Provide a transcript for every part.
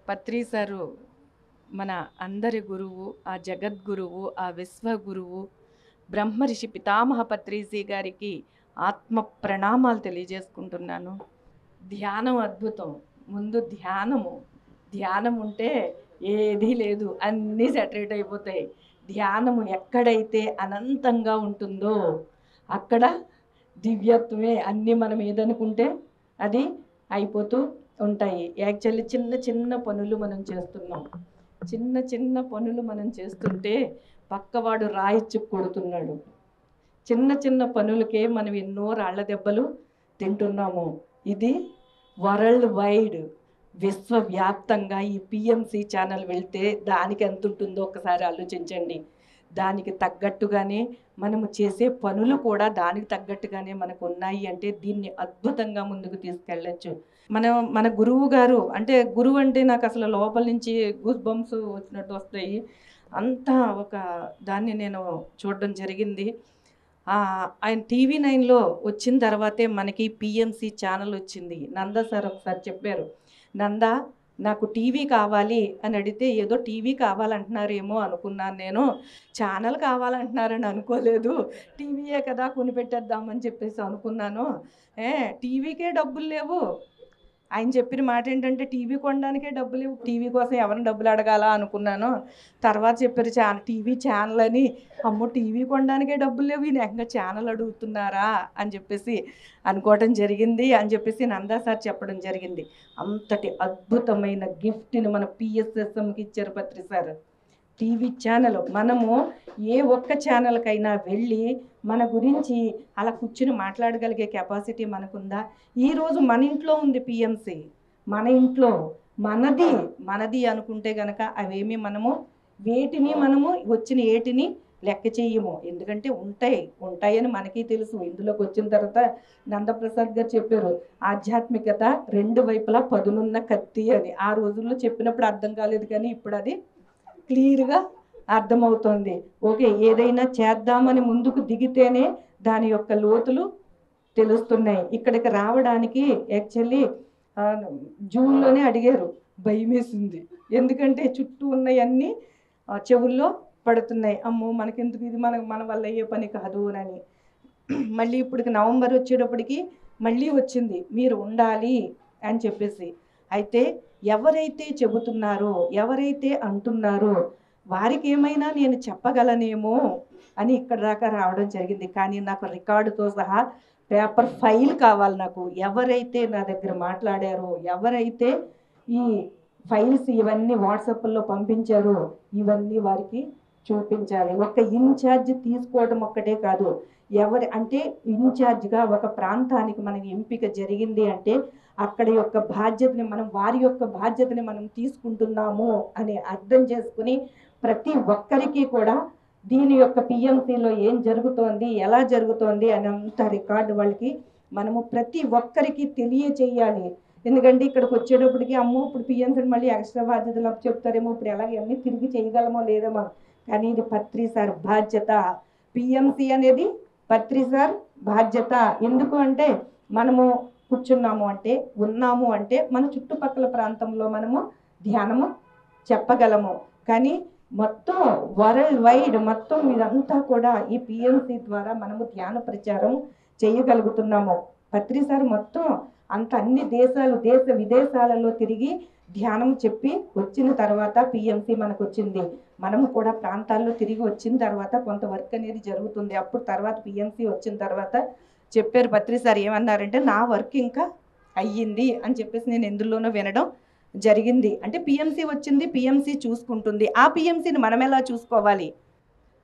పత్రి sir మన అందరి గురువు, ఆ జగద్గురువు, ఆ విశ్వగురువు బ్రహ్మర్షి పితామహ పత్రిజీ గారికి ఆత్మ ప్రణామాలు తెలియజేసుకుంటున్నాను. ధ్యానం అద్భుతం. ముందు ధ్యానం ఉంటే ఏదీ లేదు, అన్నీ సెటరేట్ అయిపోతాయి. ధ్యానము ఎక్కడైతే అనంతంగా ఉంటుందో అక్కడ దివ్యత్వమే. అన్నీ మనం ఏదనుకుంటే అది అయిపోతూ ఉంటాయి. యాక్చువల్లీ చిన్న చిన్న పనులు మనం చేస్తున్నాం. చిన్న చిన్న పనులు మనం చేస్తుంటే పక్కవాడు రాయిచ్చు కొడుతున్నాడు. చిన్న చిన్న పనులకే మనం ఎన్నో రాళ్ల దెబ్బలు తింటున్నాము. ఇది వరల్డ్ వైడ్, విశ్వవ్యాప్తంగా ఈ పిఎంసి ఛానల్ వెళ్తే దానికి ఎంత ఉంటుందో ఒకసారి ఆలోచించండి. దానికి తగ్గట్టుగానే మనము చేసే పనులు కూడా దానికి తగ్గట్టుగానే మనకు ఉన్నాయి అంటే దీన్ని అద్భుతంగా ముందుకు తీసుకెళ్ళచ్చు. మన గురువు గారు అంటే గురువు అంటే నాకు అసలు లోపల నుంచి గూస్ బంప్స్ వచ్చినట్టు వస్తాయి. అంతా ఒక దాన్ని నేను చూడడం జరిగింది. ఆయన టీవీ 9లో వచ్చిన తర్వాతే మనకి పిఎంసి ఛానల్ వచ్చింది. నందా సార్ ఒకసారి చెప్పారు, నందా నాకు టీవీ కావాలి అని అడిగితే ఏదో టీవీ కావాలంటున్నారేమో అనుకున్నాను, నేను ఛానల్ కావాలంటున్నారని అనుకోలేదు. టీవీయే కదా కొనిపెట్టేద్దామని చెప్పేసి అనుకున్నాను. టీవీకే డబ్బులు లేవు. ఆయన చెప్పిన మాట ఏంటంటే టీవీ కొనడానికే డబ్బులు లేవు, టీవీ కోసం ఎవరిని డబ్బులు అడగాలా అనుకున్నాను. తర్వాత చెప్పారు టీవీ ఛానల్ అని. అమ్మో, టీవీ కొనడానికే డబ్బులు లేవు, ఈయన ఏకంగా ఛానల్ అడుగుతున్నారా అని చెప్పేసి అనుకోవడం జరిగింది అని చెప్పేసి నందా సార్ చెప్పడం జరిగింది. అంతటి అద్భుతమైన గిఫ్ట్ని మన పిఎస్ఎస్ఎంకి ఇచ్చారు పత్రి సార్. టీవీ ఛానల్ మనము ఏ ఒక్క ఛానల్కైనా వెళ్ళి మన గురించి అలా కూర్చుని మాట్లాడగలిగే కెపాసిటీ మనకుందా? ఈరోజు మన ఇంట్లో ఉంది పిఎంసి, మన ఇంట్లో మనది అనుకుంటే గనక అవేమి వేటిని మనము వచ్చిన ఏటిని లెక్క చెయ్యము. ఎందుకంటే ఉంటాయని మనకి తెలుసు. ఇందులోకి వచ్చిన తర్వాత నందప్రసాద్ గారు చెప్పారు, ఆధ్యాత్మికత రెండు వైపులా పదునున్న కత్తి అని. ఆ రోజుల్లో చెప్పినప్పుడు అర్థం కాలేదు, కానీ ఇప్పుడు అది క్లియర్గా అర్థమవుతోంది. ఓకే, ఏదైనా చేద్దామని ముందుకు దిగితేనే దాని యొక్క లోతులు తెలుస్తున్నాయి. ఇక్కడికి రావడానికి యాక్చువల్లీ జూన్లోనే అడిగారు, భయం వేసింది. ఎందుకంటే చుట్టూ ఉన్నవన్నీ చెవుల్లో పడుతున్నాయి. అమ్మో మనకెందుకు, ఇది మన వల్ల అయ్యే పని కాదు అని. మళ్ళీ ఇప్పటికి నవంబర్ వచ్చేటప్పటికి మళ్ళీ వచ్చింది, మీరు ఉండాలి అని చెప్పేసి. అయితే ఎవరైతే చెబుతున్నారో, ఎవరైతే అంటున్నారో వారికి ఏమైనా నేను చెప్పగలనేమో అని ఇక్కడ దాకా రావడం జరిగింది. కానీ నాకు రికార్డుతో సహా పేపర్ ఫైల్ కావాలి నాకు. ఎవరైతే నా దగ్గర మాట్లాడారో, ఎవరైతే ఈ ఫైల్స్ ఇవన్నీ వాట్సాప్లో పంపించారో ఇవన్నీ వారికి చూపించాలి. ఒక ఇన్ఛార్జ్ తీసుకోవడం ఒక్కటే కాదు, అంటే ఇన్ఛార్జ్గా ఒక ప్రాంతానికి మనకి ఎంపిక జరిగింది అంటే అక్కడ యొక్క బాధ్యతని వారి యొక్క బాధ్యతని మనం తీసుకుంటున్నాము అని అర్థం చేసుకుని ప్రతి ఒక్కరికి కూడా దీని యొక్క పిఎంసిలో ఏం జరుగుతోంది, ఎలా జరుగుతోంది అని అంత రికార్డు వాళ్ళకి మనము ప్రతి ఒక్కరికి తెలియచేయాలి. ఎందుకంటే ఇక్కడికి వచ్చేటప్పటికి అమ్మో ఇప్పుడు పిఎంసిని మళ్ళీ ఎక్స్ట్రా బాధ్యతలు చెప్తారేమో, ఇప్పుడు ఎలాగ అన్నీ తిరిగి చేయగలమో లేదేమో. కానీ ఇది పత్రి సార్ బాధ్యత. పిఎంసి అనేది పత్రి సార్ బాధ్యత. ఎందుకు అంటే మనము కూర్చున్నాము అంటే, ఉన్నాము అంటే మన చుట్టుపక్కల ప్రాంతంలో మనము ధ్యానము చెప్పగలము. కానీ మొత్తం వరల్డ్ వైడ్ మొత్తం ఇదంతా కూడా ఈ పిఎంసి ద్వారా మనము ధ్యాన ప్రచారం చేయగలుగుతున్నాము. పత్రి సార్ మొత్తం అన్ని దేశాలు, దేశ విదేశాలలో తిరిగి ధ్యానం చెప్పి వచ్చిన తర్వాత పిఎంసి మనకు వచ్చింది. మనము కూడా ప్రాంతాల్లో తిరిగి వచ్చిన తర్వాత కొంత వర్క్ అనేది జరుగుతుంది. అప్పుడు తర్వాత పిఎంసి వచ్చిన తర్వాత చెప్పారు పత్రి సార్, ఏమన్నారంటే నా వర్క్ ఇంకా అయ్యింది అని చెప్పేసి నేను ఎందులోనో వినడం జరిగింది. అంటే పిఎంసి వచ్చింది, పిఎంసి చూసుకుంటుంది. ఆ పిఎంసిని మనం ఎలా చూసుకోవాలి,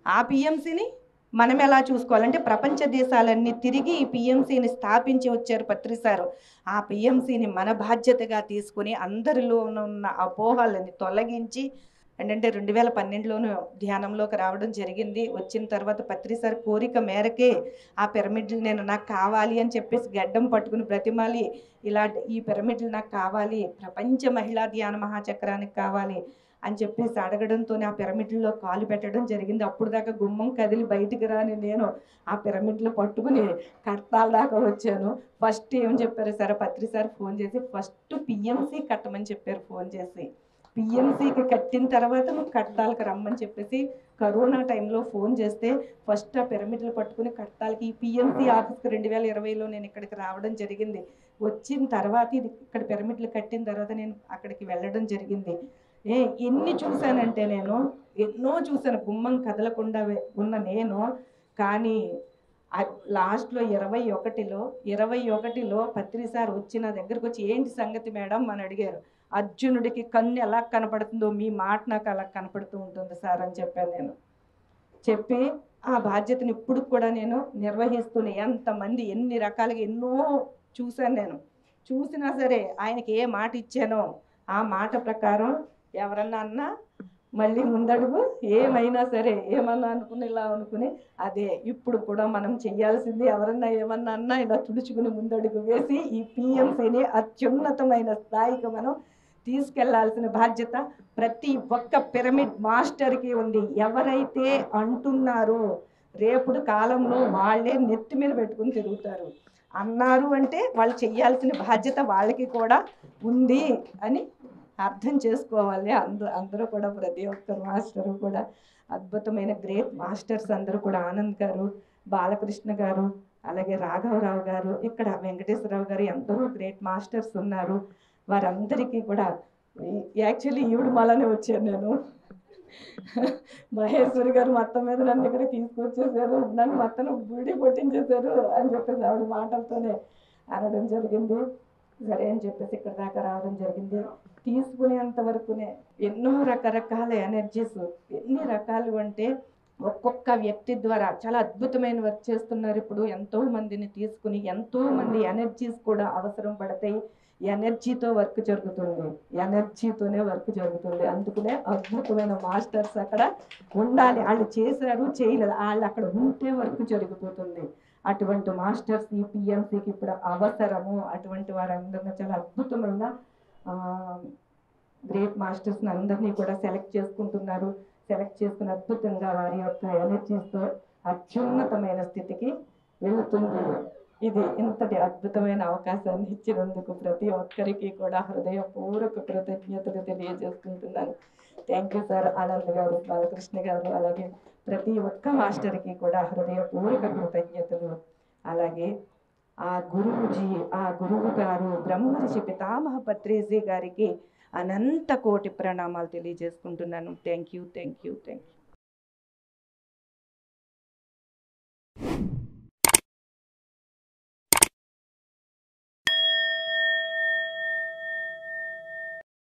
ఆ పిఎంసిని మనం ఎలా చూసుకోవాలంటే ప్రపంచ దేశాలన్నీ తిరిగి ఈ పిఎంసిని స్థాపించి వచ్చారు పత్రి సారు. ఆ పిఎంసిని మన బాధ్యతగా తీసుకుని అందరిలో ఉన్న అపోహలని తొలగించి ఏంటంటే 2012లోనూ ధ్యానంలోకి రావడం జరిగింది. వచ్చిన తర్వాత పత్రి సార్ కోరిక మేరకే ఆ పిరమిడ్లు నాకు కావాలి అని చెప్పేసి గడ్డం పట్టుకుని బ్రతిమాలి, ఇలా ఈ పిరమిడ్లు నాకు కావాలి, ప్రపంచ మహిళా ధ్యాన మహాచక్రానికి కావాలి అని చెప్పేసి అడగడంతోనే ఆ పిరమిడ్లో కాలు పెట్టడం జరిగింది. అప్పుడు దాకా గుమ్మం కదిలి బయటికి రాని నేను ఆ పిరమిడ్లు పట్టుకుని కడతాల దాకా వచ్చాను. ఫస్ట్ ఏం చెప్పారు సార్, పత్రి సార్ ఫోన్ చేసి ఫస్ట్ పిఎంసి కట్టమని చెప్పారు ఫోన్ చేసి. పిఎంసీకి కట్టిన తర్వాత నువ్వు కట్టాలకి రమ్మని చెప్పేసి కరోనా టైంలో ఫోన్ చేస్తే ఫస్ట్ ఆ పిరమిడ్లు పట్టుకుని కట్టాలకి ఈ పిఎంసీ ఆఫీస్కి 2020లో నేను ఇక్కడికి రావడం జరిగింది. వచ్చిన తర్వాత ఇది ఇక్కడ పిరమిడ్లు కట్టిన తర్వాత నేను అక్కడికి వెళ్ళడం జరిగింది. ఎన్ని చూశానంటే నేను ఎన్నో చూశాను, గుమ్మం కదలకుండా ఉన్న నేను. కానీ లాస్ట్లో 21లో పత్రి సార్ వచ్చి నా దగ్గరకు వచ్చి ఏంటి సంగతి మేడం అని అడిగారు. అర్జునుడికి కన్ను ఎలా కనపడుతుందో మీ మాట నాకు అలా కనపడుతూ ఉంటుంది సార్ అని చెప్పాను నేను. చెప్పి ఆ బాధ్యతను ఇప్పుడు కూడా నేను నిర్వహిస్తూనే ఎంతమంది ఎన్ని రకాలుగా ఎన్నో చూశాను నేను. చూసినా సరే ఆయనకి ఏ మాట ఇచ్చానో ఆ మాట ప్రకారం ఎవరన్నా అన్నా మళ్ళీ ముందడుగు, ఏమైనా సరే ఏమన్నా అనుకుని ఇలా అనుకుని అదే ఇప్పుడు కూడా మనం చెయ్యాల్సింది. ఎవరన్నా ఏమన్నా అన్నా ఇలా తుడుచుకుని ముందడుగు వేసి ఈ పిఎంసీని అత్యున్నతమైన స్థాయికి మనం తీసుకెళ్లాల్సిన బాధ్యత ప్రతి ఒక్క పిరమిడ్ మాస్టర్కి ఉంది. ఎవరైతే అంటున్నారో రేపుడు కాలంలో వాళ్ళే నెత్తి మీద పెట్టుకుని తిరుగుతారు. అన్నారు అంటే వాళ్ళు చెయ్యాల్సిన బాధ్యత వాళ్ళకి కూడా ఉంది అని అర్థం చేసుకోవాలి. అందరూ కూడా ప్రతి ఒక్క మాస్టరు కూడా అద్భుతమైన గ్రేట్ మాస్టర్స్ అందరూ కూడా. ఆనంద్ గారు, బాలకృష్ణ గారు, అలాగే రాఘవరావు గారు, ఇక్కడ వెంకటేశ్వరరావు గారు, ఎందరో గ్రేట్ మాస్టర్స్ ఉన్నారు. వారందరికీ కూడా యాక్చువల్లీ ఈవిడ మాలనే వచ్చాను నేను. మహేశ్వరి గారు మొత్తం మీద నన్ను ఇక్కడ తీసుకొచ్చేసారు, నన్ను మొత్తం బూడి కొట్టించేశారు అని చెప్పేసి ఆవిడ మాటలతోనే అనడం జరిగింది. సరే అని చెప్పేసి ఇక్కడ దాకా రావడం జరిగింది. తీసుకునేంత వరకునే ఎన్నో రకరకాల ఎనర్జీస్, ఎన్ని రకాలు అంటే ఒక్కొక్క వ్యక్తి ద్వారా చాలా అద్భుతమైన వర్క్ చేస్తున్నారు. ఇప్పుడు ఎంతో మందిని తీసుకుని ఎంతో మంది ఎనర్జీస్ కూడా అవసరం పడతాయి. ఎనర్జీతో వర్క్ జరుగుతుంది, ఎనర్జీతోనే వర్క్ జరుగుతుంది. అందుకనే అద్భుతమైన మాస్టర్స్ అక్కడ ఉండాలి. వాళ్ళు చేశారు చేయలేదు, వాళ్ళు అక్కడ ఉంటే వర్క్ జరిగిపోతుంది. అటువంటి మాస్టర్స్ ఈ పిఎంసీకి ఇప్పుడు అవసరము. అటువంటి వారందరినీ చాలా అద్భుతమైన గ్రేట్ మాస్టర్స్ని అందరినీ కూడా సెలెక్ట్ చేసుకుంటున్నారు. సెలెక్ట్ చేసుకుని అద్భుతంగా వారి యొక్క ఎనర్జీస్తో అత్యున్నతమైన స్థితికి వెళుతుంది. ఇది ఇంతటి అద్భుతమైన అవకాశాన్ని ఇచ్చినందుకు ప్రతి ఒక్కరికి కూడా హృదయపూర్వక కృతజ్ఞతలు తెలియజేసుకుంటున్నాను. Thank you sir. ఆనంద్ గారు, బాలకృష్ణ గారు, అలాగే ప్రతి ఒక్క మాస్టర్కి కూడా హృదయపూర్వక కృతజ్ఞతలు. అలాగే ఆ గురువు గారు బ్రహ్మర్షి పితామహ పత్రిజీ గారికి అనంత కోటి ప్రణామాలు తెలియజేసుకుంటున్నాను. Thank you.